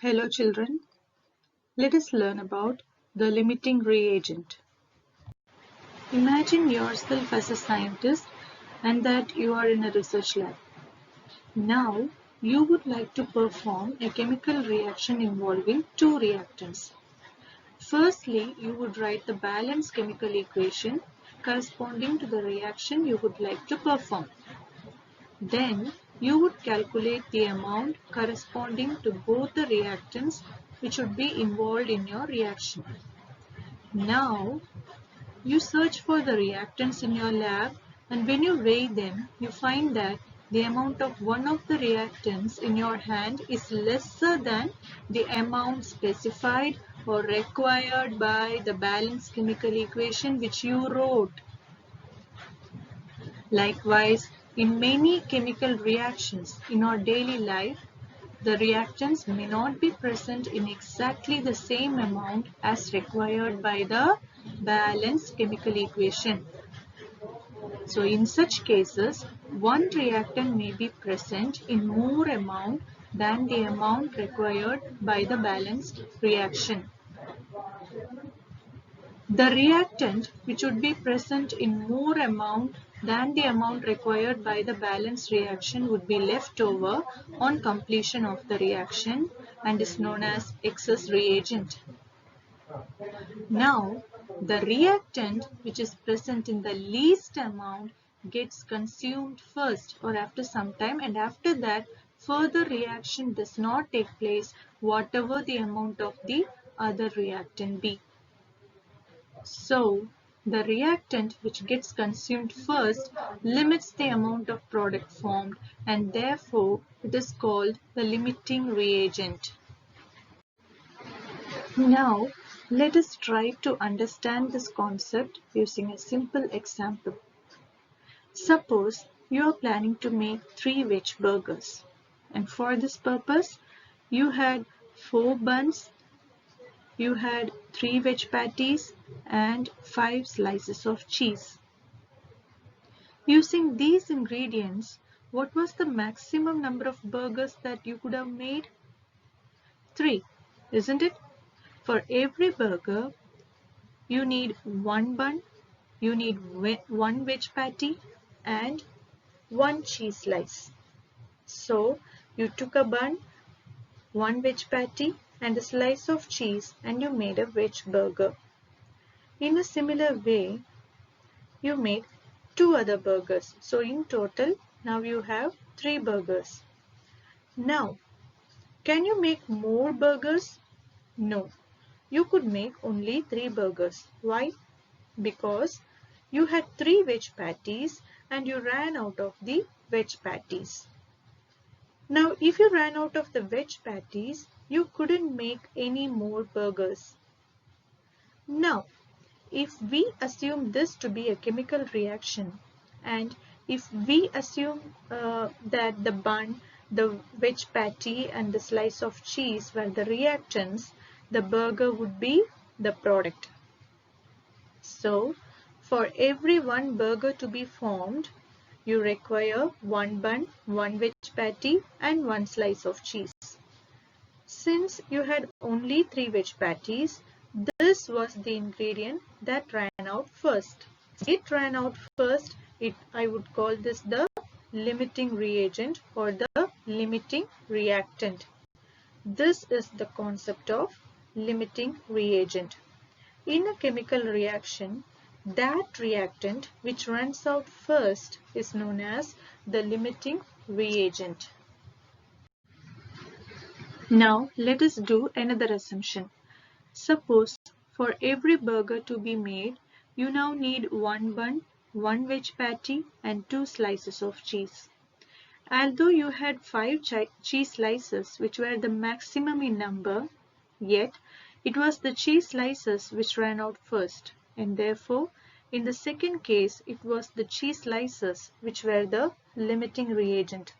Hello children, let us learn about the limiting reagent. Imagine yourself as a scientist and that you are in a research lab. Now you would like to perform a chemical reaction involving two reactants. Firstly, you would write the balanced chemical equation corresponding to the reaction you would like to perform. Then you would calculate the amount corresponding to both the reactants which would be involved in your reaction. Now you search for the reactants in your lab, and when you weigh them, you find that the amount of one of the reactants in your hand is lesser than the amount specified or required by the balanced chemical equation which you wrote. Likewise, in many chemical reactions in our daily life, the reactants may not be present in exactly the same amount as required by the balanced chemical equation. So in such cases, one reactant may be present in more amount than the amount required by the balanced reaction. The reactant which would be present in more amount than the amount required by the balanced reaction would be left over on completion of the reaction and is known as excess reagent. Now, the reactant which is present in the least amount gets consumed first or after some time, and after that further reaction does not take place whatever the amount of the other reactant be. So, the reactant which gets consumed first limits the amount of product formed, and therefore it is called the limiting reagent. Now, let us try to understand this concept using a simple example. Suppose you are planning to make 3 veg burgers, and for this purpose you had 4 buns, you had 3 veg patties and 5 slices of cheese. Using these ingredients, what was the maximum number of burgers that you could have made? 3, isn't it? For every burger, you need 1 bun, you need 1 veg patty and 1 cheese slice. So, you took a bun, 1 veg patty and a slice of cheese and you made a veg burger. In a similar way, you made 2 other burgers. So, in total, now you have 3 burgers. Now, can you make more burgers? No. You could make only 3 burgers. Why? Because you had 3 veg patties and you ran out of the veg patties. Now, if you ran out of the veg patties, you couldn't make any more burgers. Now, if we assume this to be a chemical reaction, and if we assume that the bun, the veg patty and the slice of cheese were the reactants, the burger would be the product. So, for every 1 burger to be formed, you require 1 bun, 1 veg patty and 1 slice of cheese. Since you had only 3 veg patties, this was the ingredient that ran out first. It ran out first. I would call this the limiting reagent or the limiting reactant. This is the concept of limiting reagent. In a chemical reaction, that reactant which runs out first is known as the limiting reagent. Now, let us do another assumption. Suppose for every burger to be made, you now need 1 bun, 1 veg patty and 2 slices of cheese. Although you had 5 cheese slices which were the maximum in number, yet it was the cheese slices which ran out first, and therefore in the second case it was the cheese slices which were the limiting reagent.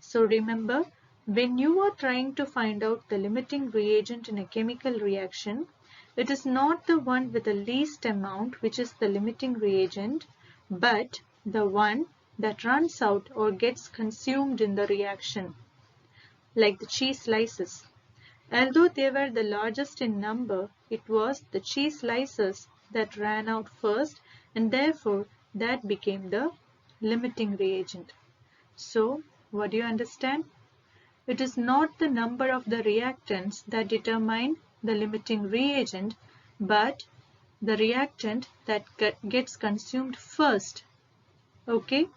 So remember, when you are trying to find out the limiting reagent in a chemical reaction, it is not the one with the least amount which is the limiting reagent, but the one that runs out or gets consumed in the reaction, like the cheese slices. Although they were the largest in number, it was the cheese slices that ran out first, and therefore that became the limiting reagent. So, what do you understand? It is not the number of the reactants that determine the limiting reagent, but the reactant that gets consumed first. Okay?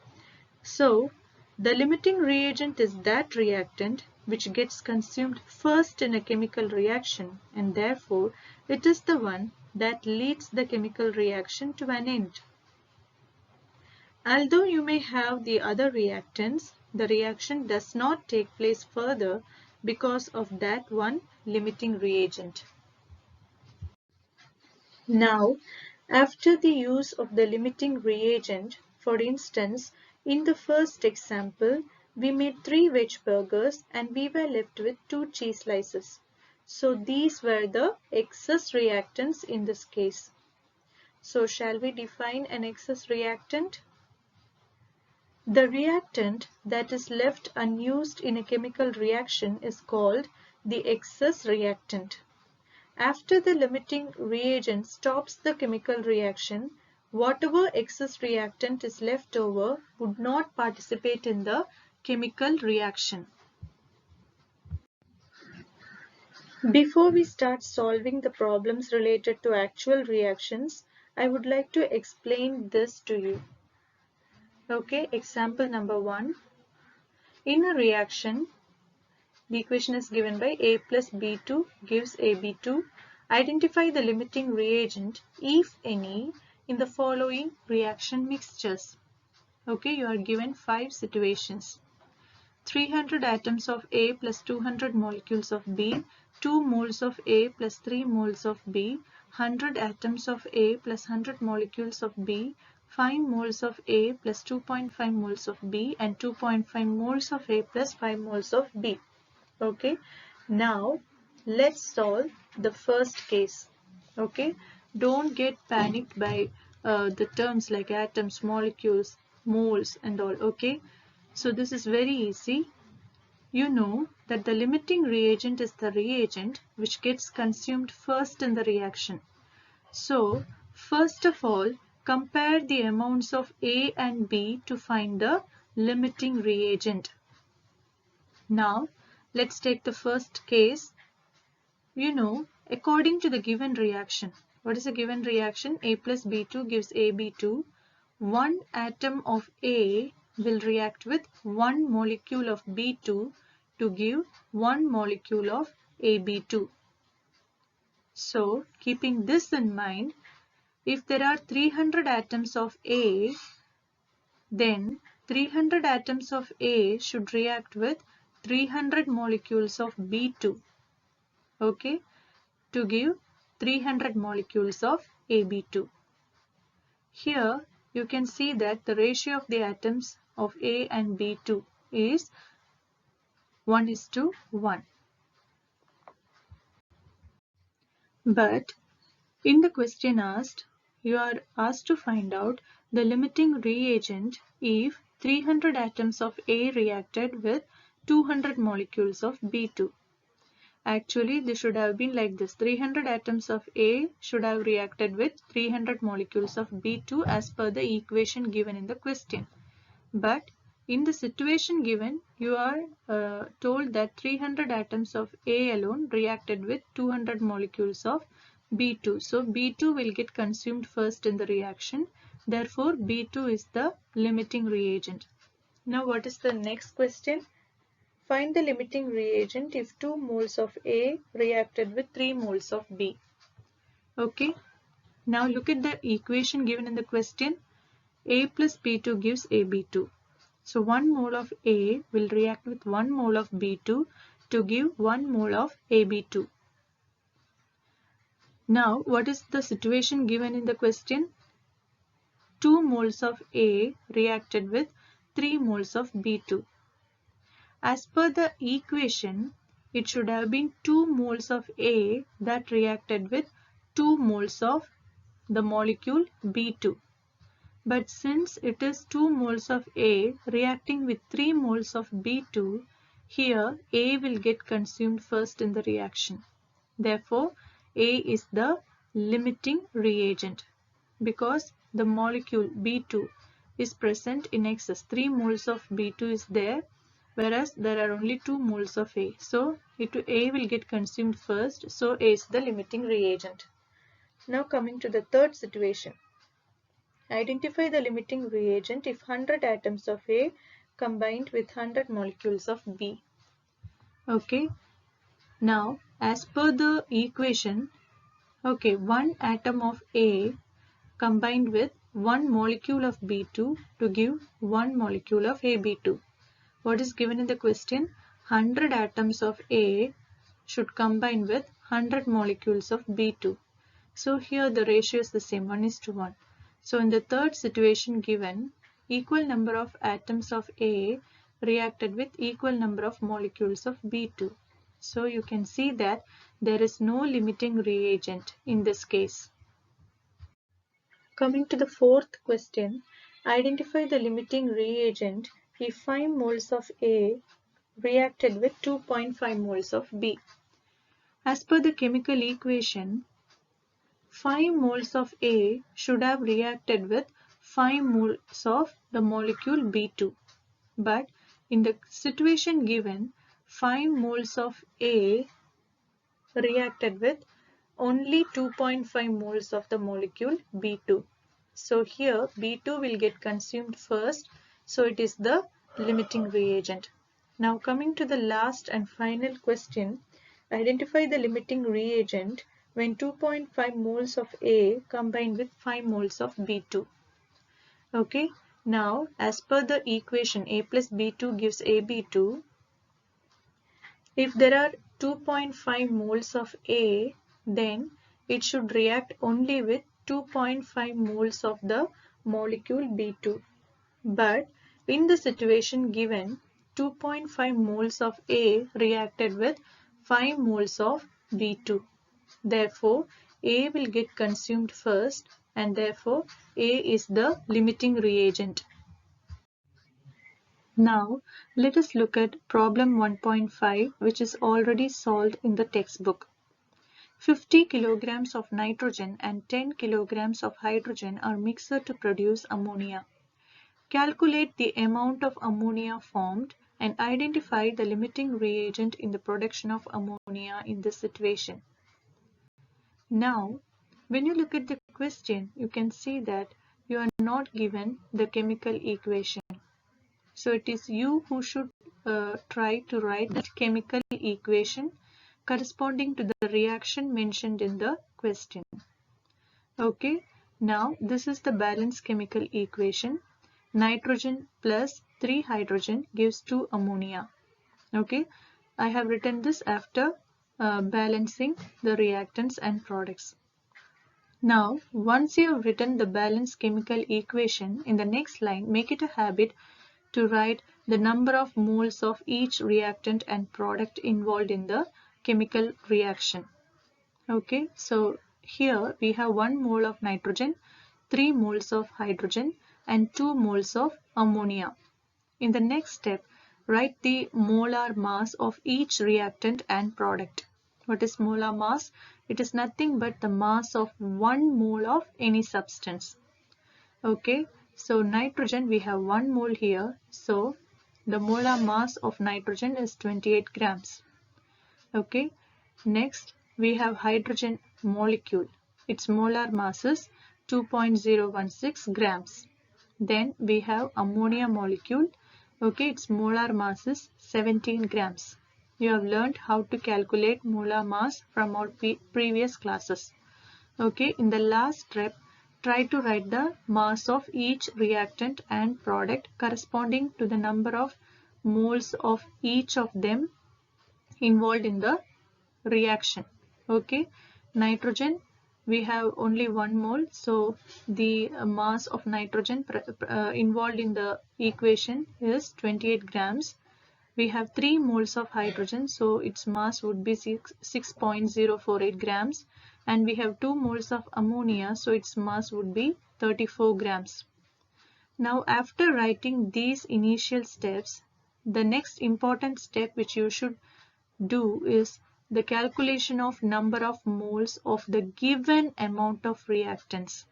So, the limiting reagent is that reactant which gets consumed first in a chemical reaction, and therefore it is the one that leads the chemical reaction to an end. Although you may have the other reactants, the reaction does not take place further because of that one limiting reagent. Now, after the use of the limiting reagent, for instance, in the first example, we made 3 veg burgers and we were left with 2 cheese slices. So these were the excess reactants in this case. So shall we define an excess reactant? The reactant that is left unused in a chemical reaction is called the excess reactant. After the limiting reagent stops the chemical reaction, whatever excess reactant is left over would not participate in the chemical reaction. Before we start solving the problems related to actual reactions, I would like to explain this to you. Okay, example number 1. In a reaction, the equation is given by A plus B2 gives AB2. Identify the limiting reagent, if any, in the following reaction mixtures. Okay, you are given 5 situations. 300 atoms of A plus 200 molecules of B, 2 moles of A plus 3 moles of B, 100 atoms of A plus 100 molecules of B, 5 moles of A plus 2.5 moles of B, and 2.5 moles of A plus 5 moles of B. Okay, now let's solve the first case. Okay, don't get panicked by the terms like atoms, molecules, moles and all. Okay, so this is very easy. You know that the limiting reagent is the reagent which gets consumed first in the reaction. So first of all, compare the amounts of A and B to find the limiting reagent. Now let's take the first case. You know, according to the given reaction, what is the given reaction? A plus B2 gives AB2. One atom of A will react with one molecule of B2 to give one molecule of AB2. So, keeping this in mind, if there are 300 atoms of A, then 300 atoms of A should react with 300 molecules of B2. Okay, to give 300 molecules of AB2. Here you can see that the ratio of the atoms of A and B2 is 1:1. But in the question asked, you are asked to find out the limiting reagent if 300 atoms of A reacted with 200 molecules of B2. Actually, this should have been like this. 300 atoms of A should have reacted with 300 molecules of B2 as per the equation given in the question. But in the situation given, you are told that 300 atoms of A alone reacted with 200 molecules of B2. So B2 will get consumed first in the reaction. Therefore, B2 is the limiting reagent. Now, what is the next question? Find the limiting reagent if 2 moles of A reacted with 3 moles of B. Okay. Now look at the equation given in the question. A plus B2 gives AB2. So 1 mole of A will react with 1 mole of B2 to give 1 mole of AB2. Now what is the situation given in the question? 2 moles of A reacted with 3 moles of B2. As per the equation, it should have been 2 moles of A that reacted with 2 moles of the molecule B2. But since it is 2 moles of A reacting with 3 moles of B2, here A will get consumed first in the reaction. Therefore, A is the limiting reagent because the molecule B2 is present in excess. 3 moles of B2 is there, whereas there are only 2 moles of A. So, A will get consumed first. So, A is the limiting reagent. Now coming to the third situation. Identify the limiting reagent if 100 atoms of A combined with 100 molecules of B. Okay. Now, as per the equation, one atom of A combined with one molecule of B2 to give one molecule of AB2. What is given in the question? 100 atoms of A should combine with 100 molecules of B2. So here the ratio is the same, 1:1. So in the third situation given, equal number of atoms of A reacted with equal number of molecules of B2. So you can see that there is no limiting reagent in this case. Coming to the fourth question, identify the limiting reagent if 5 moles of A reacted with 2.5 moles of B. As per the chemical equation, 5 moles of A should have reacted with 5 moles of the molecule B2. But in the situation given, 5 moles of A reacted with only 2.5 moles of the molecule B2. So here B2 will get consumed first. So it is the limiting reagent. Now coming to the last and final question, identify the limiting reagent when 2.5 moles of A combined with 5 moles of B2. Okay, now as per the equation A plus B2 gives AB2, if there are 2.5 moles of A, then it should react only with 2.5 moles of the molecule B2. But in the situation given, 2.5 moles of A reacted with 5 moles of B2. Therefore, A will get consumed first and therefore A is the limiting reagent. Now, let us look at problem 1.5, which is already solved in the textbook. 50 kilograms of nitrogen and 10 kilograms of hydrogen are mixed to produce ammonia. Calculate the amount of ammonia formed and identify the limiting reagent in the production of ammonia in this situation. Now, when you look at the question, you can see that you are not given the chemical equation. So it is you who should try to write the chemical equation corresponding to the reaction mentioned in the question. Okay, now this is the balanced chemical equation. Nitrogen plus 3 hydrogen gives 2 ammonia. Okay, I have written this after balancing the reactants and products. Now, once you have written the balanced chemical equation, in the next line, make it a habit to write the number of moles of each reactant and product involved in the chemical reaction. Okay, so here we have 1 mole of nitrogen, 3 moles of hydrogen and 2 moles of ammonia. In the next step, write the molar mass of each reactant and product. What is molar mass? It is nothing but the mass of 1 mole of any substance. Okay, so nitrogen, we have 1 mole here. So the molar mass of nitrogen is 28 grams. Okay, next we have hydrogen molecule. Its molar mass is 2.016 grams. Then we have ammonia molecule. Okay, its molar mass is 17 grams. You have learned how to calculate molar mass from our previous classes. Okay, in the last step, try to write the mass of each reactant and product corresponding to the number of moles of each of them involved in the reaction. Okay, nitrogen, we have only 1 mole, so the mass of nitrogen involved in the equation is 28 grams. We have 3 moles of hydrogen, so its mass would be 6.048 grams, and we have 2 moles of ammonia, so its mass would be 34 grams. Now after writing these initial steps, the next important step which you should do is the calculation of number of moles of the given amount of reactants.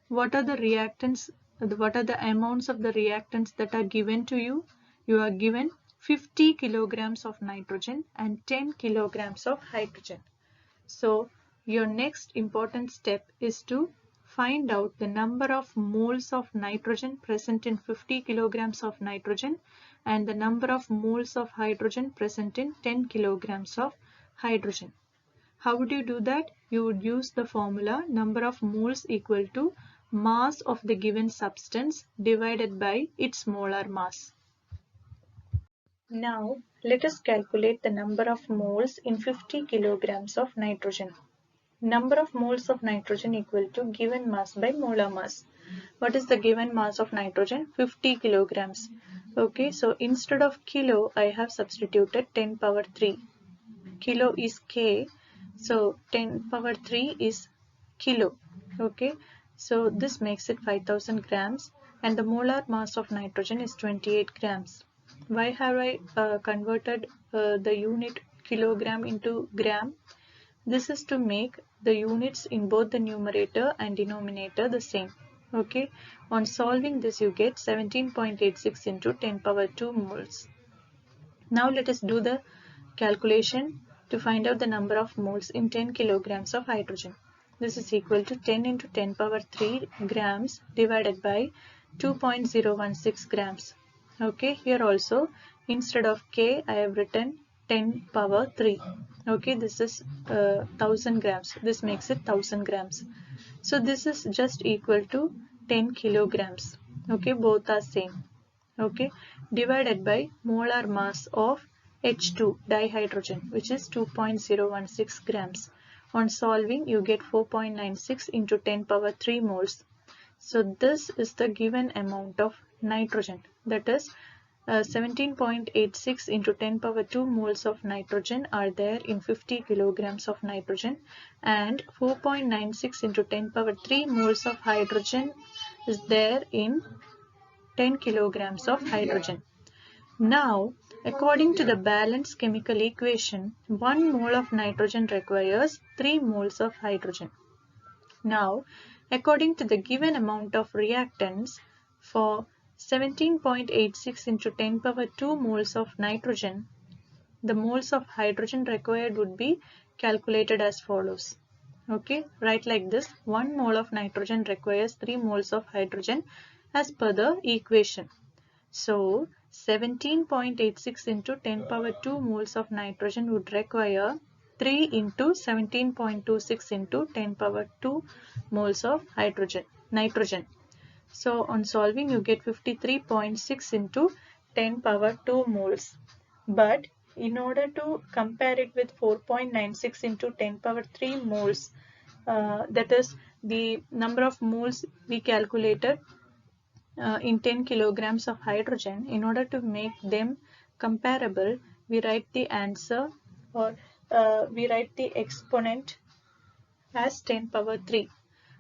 What are the reactants? What are the amounts of the reactants that are given to you? You are given 50 kilograms of nitrogen and 10 kilograms of hydrogen. So your next important step is to find out the number of moles of nitrogen present in 50 kilograms of nitrogen and the number of moles of hydrogen present in 10 kilograms of hydrogen. How would you do that? You would use the formula number of moles equal to mass of the given substance divided by its molar mass. Now let us calculate the number of moles in 50 kilograms of nitrogen. Number of moles of nitrogen equal to given mass by molar mass. What is the given mass of nitrogen? 50 kilograms. Okay, so instead of kilo, I have substituted 10 power 3. Kilo is K, so 10 power 3 is kilo. Okay, so this makes it 5000 grams and the molar mass of nitrogen is 28 grams. Why have I converted the unit kilogram into gram? This is to make the units in both the numerator and denominator the same. Okay, on solving this you get 17.86 into 10 power 2 moles. Now let us do the calculation to find out the number of moles in 10 kilograms of hydrogen. This is equal to 10 into 10 power 3 grams divided by 2.016 grams. Okay, here also instead of K I have written 10 power 3. Okay, this is 1000 grams. This makes it 1000 grams. So this is just equal to 10 kilograms. Okay, both are same. Okay, divided by molar mass of H2 dihydrogen, which is 2.016 grams. On solving you get 4.96 into 10 power 3 moles. So this is the given amount of nitrogen, that is 17.86 into 10 power 2 moles of nitrogen are there in 50 kilograms of nitrogen, and 4.96 into 10 power 3 moles of hydrogen is there in 10 kilograms of hydrogen. Now, according to the balanced chemical equation, 1 mole of nitrogen requires 3 moles of hydrogen. Now, according to the given amount of reactants, for 17.86 into 10 power 2 moles of nitrogen, the moles of hydrogen required would be calculated as follows. Okay, write like this: 1 mole of nitrogen requires 3 moles of hydrogen as per the equation. So 17.86 into 10 power 2 moles of nitrogen would require 3 into 17.26 into 10 power 2 moles of nitrogen. So on solving you get 53.6 into 10 power 2 moles. But in order to compare it with 4.96 into 10 power 3 moles, that is the number of moles we calculated in 10 kilograms of hydrogen, in order to make them comparable, we write the answer, or we write the exponent as 10 power 3.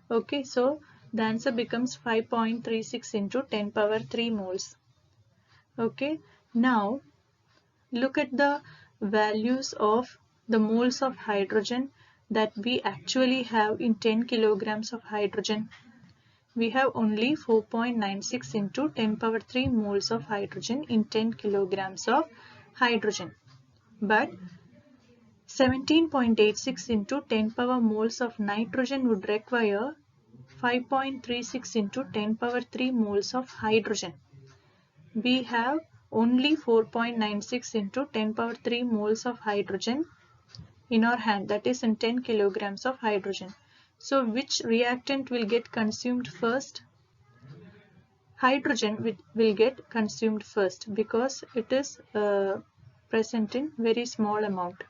Okay, so the answer becomes 5.36 into 10 power 3 moles. Okay, now look at the values of the moles of hydrogen that we actually have in 10 kilograms of hydrogen. We have only 4.96 into 10 power 3 moles of hydrogen in 10 kilograms of hydrogen. But 17.86 into 10 power moles of nitrogen would require 5.36 into 10 power 3 moles of hydrogen. We have only 4.96 into 10 power 3 moles of hydrogen in our hand, that is in 10 kilograms of hydrogen. So which reactant will get consumed first? Hydrogen will get consumed first because it is present in very small amount.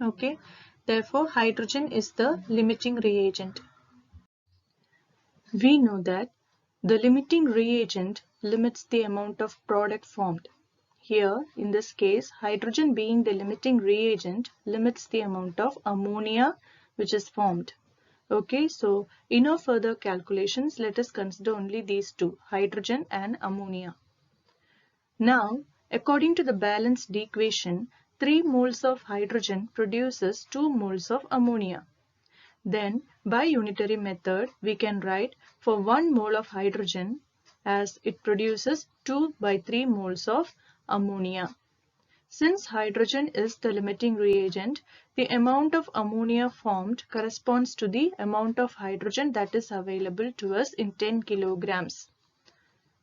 Okay, therefore hydrogen is the limiting reagent. We know that the limiting reagent limits the amount of product formed. Here, in this case, hydrogen being the limiting reagent limits the amount of ammonia which is formed. Okay, so in our further calculations, let us consider only these two, hydrogen and ammonia. Now, according to the balanced equation, 3 moles of hydrogen produces 2 moles of ammonia. Then, by unitary method, we can write for 1 mole of hydrogen as it produces 2 by 3 moles of ammonia. Since hydrogen is the limiting reagent, the amount of ammonia formed corresponds to the amount of hydrogen that is available to us in 10 kilograms.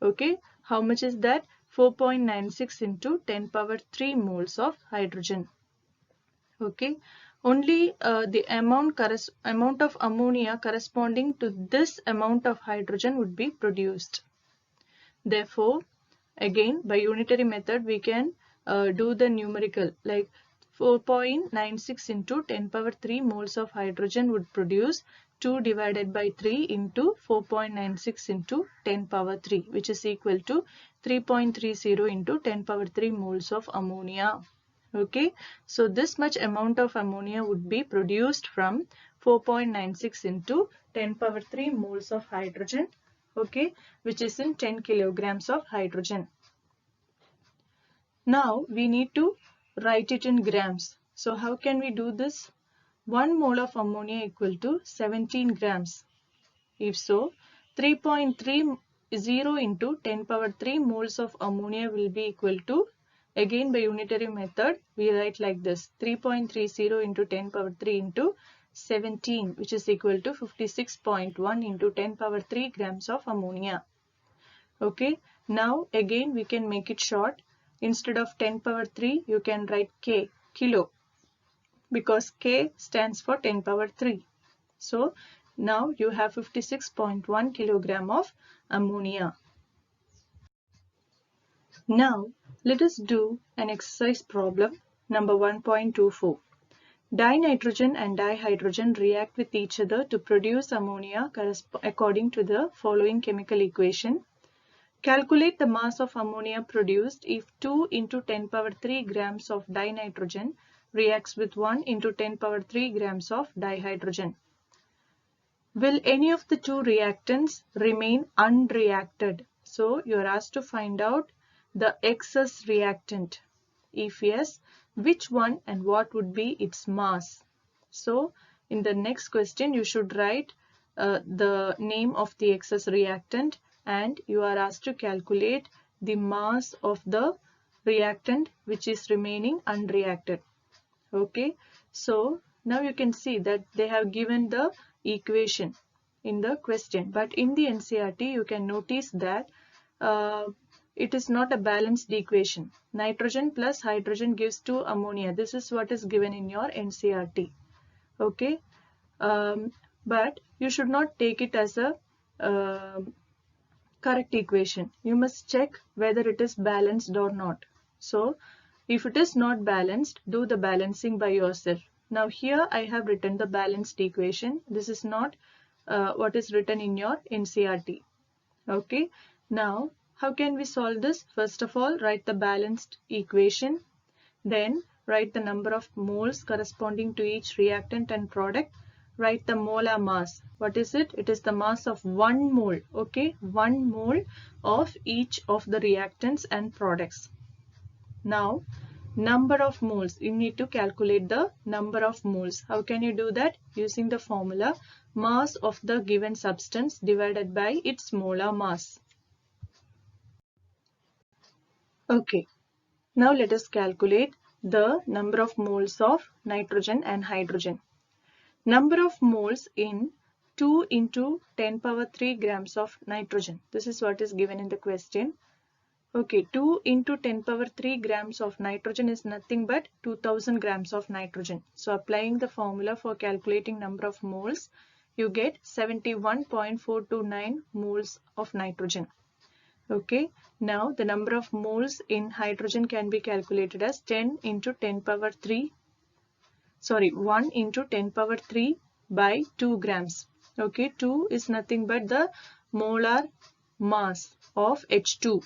Okay, how much is that? 4.96 into 10 power 3 moles of hydrogen. Okay, only the amount of ammonia corresponding to this amount of hydrogen would be produced. Therefore, again by unitary method we can do the numerical, like 4.96 into 10 power 3 moles of hydrogen would produce 2 divided by 3 into 4.96 into 10 power 3, which is equal to 3.30 into 10 power 3 moles of ammonia. Okay, so this much amount of ammonia would be produced from 4.96 into 10 power 3 moles of hydrogen, okay, which is in 10 kilograms of hydrogen. Now we need to write it in grams. So how can we do this? 1 mole of ammonia equal to 17 grams. If so, 3.30 into 10 power 3 moles of ammonia will be equal to, again by unitary method we write like this, 3.30 into 10 power 3 into 17, which is equal to 56.1 into 10 power 3 grams of ammonia. Okay, now again we can make it short. Instead of 10 power 3 you can write K, kilo, because K stands for 10 power 3. So now you have 56.1 kilogram of ammonia. Now let us do an exercise problem number 1.24. Dinitrogen and dihydrogen react with each other to produce ammonia according to the following chemical equation. Calculate the mass of ammonia produced if 2 into 10 power 3 grams of dinitrogen reacts with 1 into 10 power 3 grams of dihydrogen. Will any of the two reactants remain unreacted? So you are asked to find out the excess reactant. If yes, which one and what would be its mass? So in the next question you should write the name of the excess reactant, and you are asked to calculate the mass of the reactant which is remaining unreacted. Okay, so now you can see that they have given the equation in the question, but in the NCERT you can notice that it is not a balanced equation. Nitrogen plus hydrogen gives 2 ammonia. This is what is given in your NCERT. Okay, but you should not take it as a correct equation. You must check whether it is balanced or not. So if it is not balanced, do the balancing by yourself. Now here I have written the balanced equation. This is not what is written in your NCERT. Okay, now how can we solve this? First of all, write the balanced equation. Then write the number of moles corresponding to each reactant and product. Write the molar mass. What is it? It is the mass of 1 mole. Okay, 1 mole of each of the reactants and products. Now, number of moles. You need to calculate the number of moles. How can you do that? Using the formula mass of the given substance divided by its molar mass. Okay, now let us calculate the number of moles of nitrogen and hydrogen. Number of moles in 2 into 10 power 3 grams of nitrogen. This is what is given in the question. Okay, 2 into 10 power 3 grams of nitrogen is nothing but 2000 grams of nitrogen. So applying the formula for calculating number of moles, you get 71.429 moles of nitrogen. Okay, now the number of moles in hydrogen can be calculated as 1 into 10 power 3 by 2 grams. Okay, 2 is nothing but the molar mass of H2.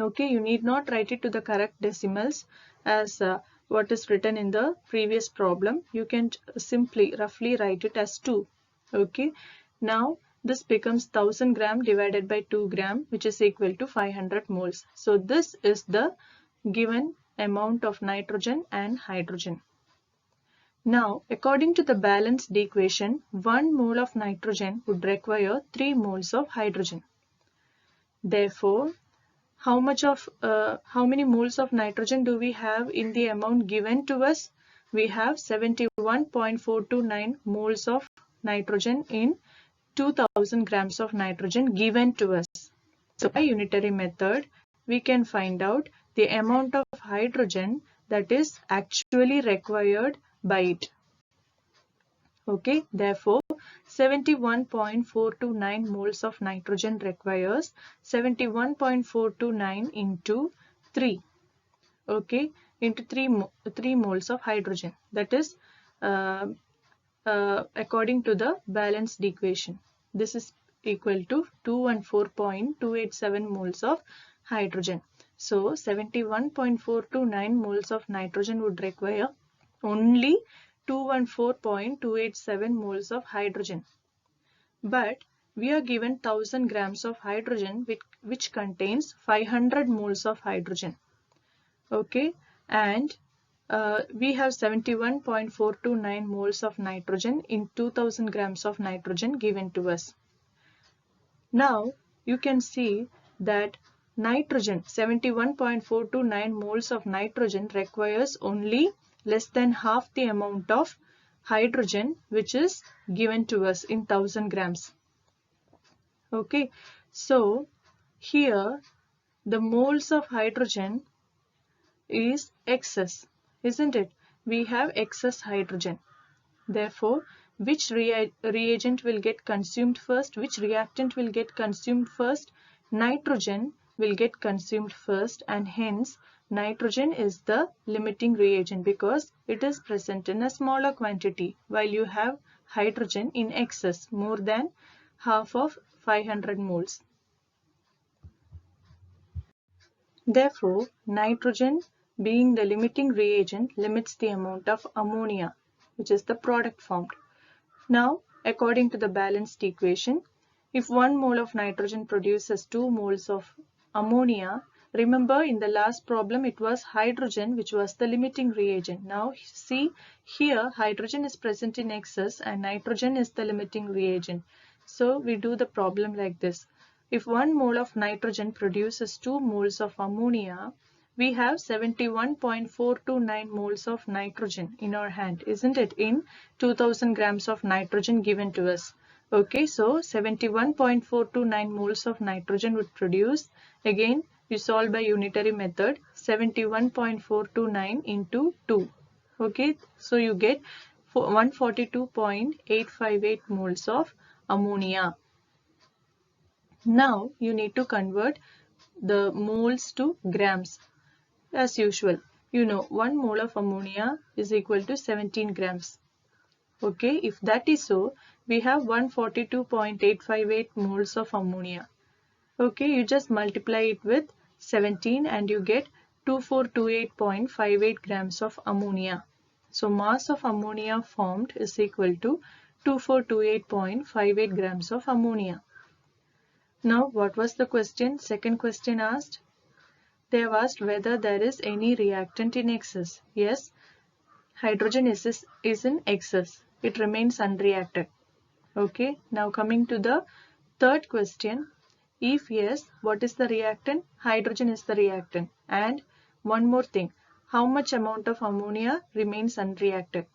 Okay, you need not write it to the correct decimals as what is written in the previous problem. You can simply roughly write it as 2. Okay, now this becomes 1000 gram divided by 2 gram, which is equal to 500 moles. So this is the given amount of nitrogen and hydrogen. Now, according to the balanced equation, 1 mole of nitrogen would require 3 moles of hydrogen. Therefore, how many moles of nitrogen do we have in the amount given to us? We have 71.429 moles of nitrogen in 2000 grams of nitrogen given to us. So by unitary method, we can find out the amount of hydrogen that is actually required by it. Okay, therefore 71.429 moles of nitrogen requires 71.429 into 3. Okay, into 3 moles of hydrogen. That is according to the balanced equation. This is equal to 214.287 moles of hydrogen. So 71.429 moles of nitrogen would require only 214.287 moles of hydrogen. But we are given 1000 grams of hydrogen which contains 500 moles of hydrogen. Okay, and we have 71.429 moles of nitrogen in 2000 grams of nitrogen given to us. Now you can see that nitrogen, 71.429 moles of nitrogen requires only less than half the amount of hydrogen which is given to us in 1000 grams. Okay, so here the moles of hydrogen is excess, isn't it? We have excess hydrogen. Therefore, which reagent will get consumed first? Which reactant will get consumed first? Nitrogen will get consumed first, and hence nitrogen is the limiting reagent because it is present in a smaller quantity while you have hydrogen in excess, more than half of 500 moles. Therefore, nitrogen being the limiting reagent limits the amount of ammonia, which is the product formed. Now, according to the balanced equation, if 1 mole of nitrogen produces 2 moles of ammonia, remember in the last problem it was hydrogen which was the limiting reagent. Now see here hydrogen is present in excess and nitrogen is the limiting reagent. So we do the problem like this. If 1 mole of nitrogen produces 2 moles of ammonia, we have 71.429 moles of nitrogen in our hand, isn't it? In 2000 grams of nitrogen given to us. Okay, so 71.429 moles of nitrogen would produce, again we solve by unitary method, 71.429 into 2. Okay, so you get 142.858 moles of ammonia. Now you need to convert the moles to grams. As usual, you know 1 mole of ammonia is equal to 17 grams. Okay, if that is so, we have 142.858 moles of ammonia. Okay, you just multiply it with 17 and you get 2428.58 grams of ammonia. So mass of ammonia formed is equal to 2428.58 grams of ammonia. Now what was the question? Second question asked. They have asked whether there is any reactant in excess. Yes, hydrogen is in excess. It remains unreacted. Okay, now coming to the third question. If yes, what is the reactant? Hydrogen is the reactant. And one more thing, how much amount of ammonia remains unreacted?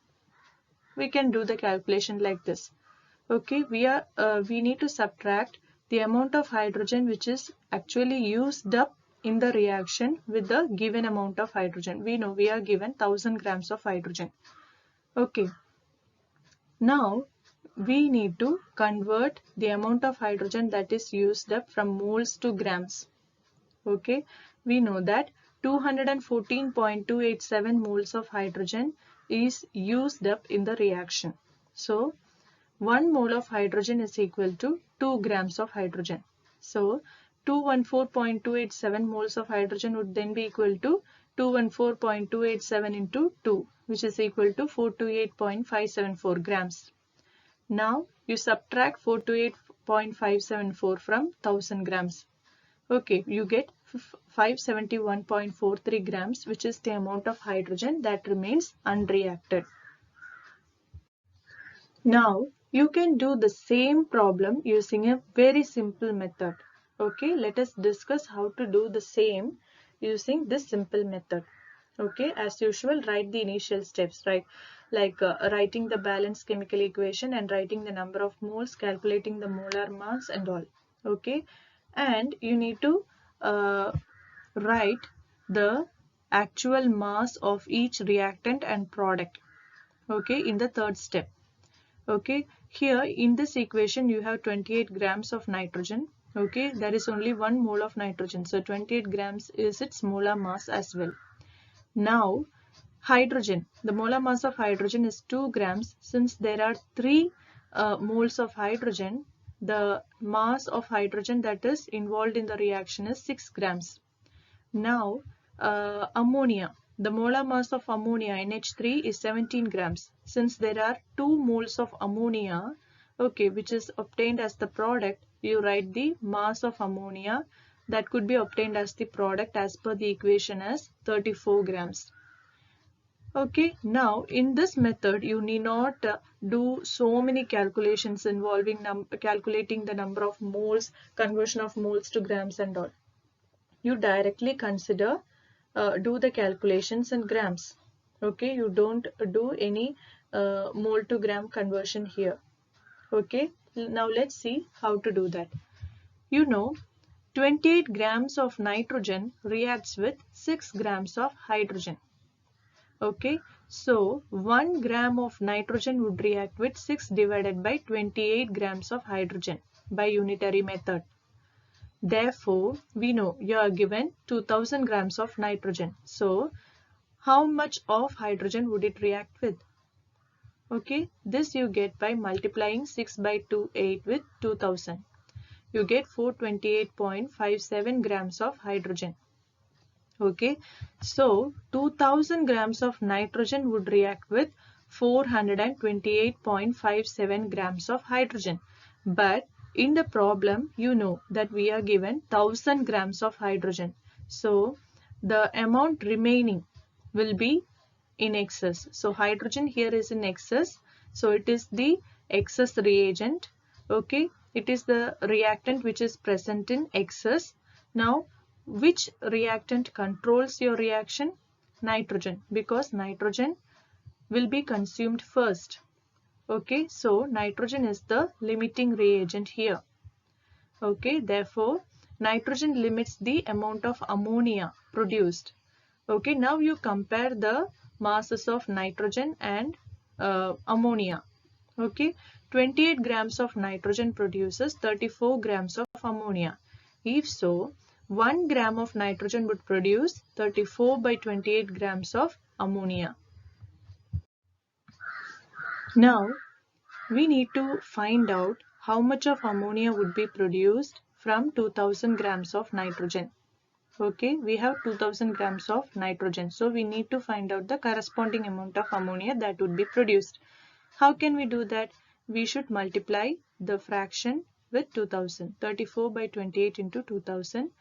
We can do the calculation like this. Okay, we need to subtract the amount of hydrogen which is actually used up in the reaction with the given amount of hydrogen. We know we are given 1000 grams of hydrogen. Okay, now we need to convert the amount of hydrogen that is used up from moles to grams. Okay, we know that 214.287 moles of hydrogen is used up in the reaction. So 1 mole of hydrogen is equal to 2 grams of hydrogen. So 214.287 moles of hydrogen would then be equal to 214.287 into 2, which is equal to 428.574 grams. Now you subtract 0.574 from 1000 grams. Okay, you get 571.43 grams, which is the amount of hydrogen that remains unreacted. Now, you can do the same problem using a very simple method. Okay, let us discuss how to do the same using this simple method. Okay, as usual, write the initial steps, right? Like writing the balanced chemical equation and writing the number of moles, calculating the molar mass and all. Okay, and you need to write the actual mass of each reactant and product. Okay, in the third step. Okay, here in this equation you have 28 grams of nitrogen. Okay, there is only 1 mole of nitrogen, so 28 grams is its molar mass as well. Now hydrogen, the molar mass of hydrogen is 2 grams. Since there are 3 moles of hydrogen, the mass of hydrogen that is involved in the reaction is 6 grams. Now ammonia, the molar mass of ammonia NH3 is 17 grams. Since there are 2 moles of ammonia, okay, which is obtained as the product, you write the mass of ammonia that could be obtained as the product as per the equation as 34 grams. Okay, now in this method you need not do so many calculations involving calculating the number of moles, conversion of moles to grams and all. You directly consider do the calculations in grams. Okay, you don't do any mole to gram conversion here. Okay, now let's see how to do that. You know, 28 grams of nitrogen reacts with 6 grams of hydrogen. Okay, so 1 gram of nitrogen would react with 6 divided by 28 grams of hydrogen by unitary method. Therefore, we know you are given 2000 grams of nitrogen. So, how much of hydrogen would it react with? Okay, this you get by multiplying 6 by 28 with 2000. You get 428.57 grams of hydrogen. Okay, so 2000 grams of nitrogen would react with 428.57 grams of hydrogen. But in the problem, you know that we are given 1000 grams of hydrogen. So the amount remaining will be in excess. So hydrogen here is in excess. So it is the excess reagent. Okay, it is the reactant which is present in excess. Now, which reactant controls your reaction? Nitrogen, because nitrogen will be consumed first. Okay, so nitrogen is the limiting reagent here. Okay, therefore nitrogen limits the amount of ammonia produced. Okay, now you compare the masses of nitrogen and ammonia. Okay, 28 grams of nitrogen produces 34 grams of ammonia. If so, 1 gram of nitrogen would produce 34 by 28 grams of ammonia. Now, we need to find out how much of ammonia would be produced from 2000 grams of nitrogen. Okay, we have 2000 grams of nitrogen. So, we need to find out the corresponding amount of ammonia that would be produced. How can we do that? We should multiply the fraction with 2000. 34 by 28 into 2000.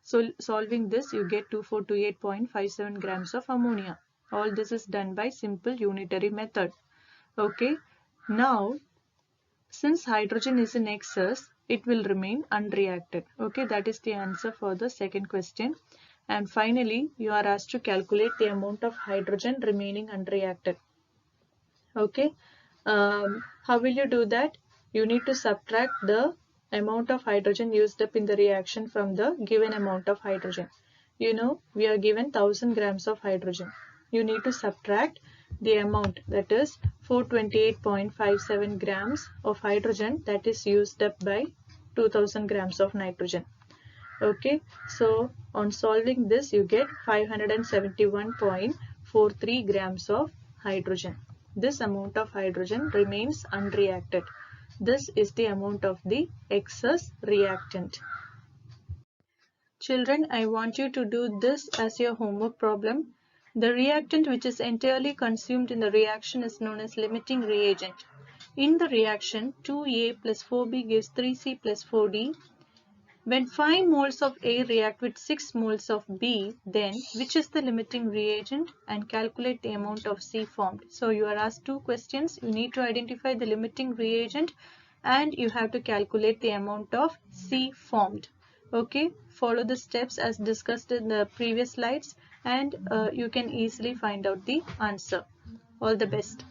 So solving this, you get 2428.57 grams of ammonia. All this is done by simple unitary method. Okay. Now, since hydrogen is in excess, it will remain unreacted. Okay, that is the answer for the second question. And finally, you are asked to calculate the amount of hydrogen remaining unreacted. Okay. How will you do that? You need to subtract the amount of hydrogen used up in the reaction from the given amount of hydrogen. You know, we are given 1000 grams of hydrogen. You need to subtract the amount, that is 428.57 grams of hydrogen that is used up by 2000 grams of nitrogen. Okay, so on solving this, you get 571.43 grams of hydrogen. This amount of hydrogen remains unreacted. This is the amount of the excess reactant. Children, I want you to do this as your homework problem. The reactant which is entirely consumed in the reaction is known as limiting reagent. In the reaction, 2A plus 4B gives 3C plus 4D. When 5 moles of A react with 6 moles of B, then which is the limiting reagent, and calculate the amount of C formed. So you are asked two questions. You need to identify the limiting reagent and you have to calculate the amount of C formed. Okay, follow the steps as discussed in the previous slides and you can easily find out the answer. All the best.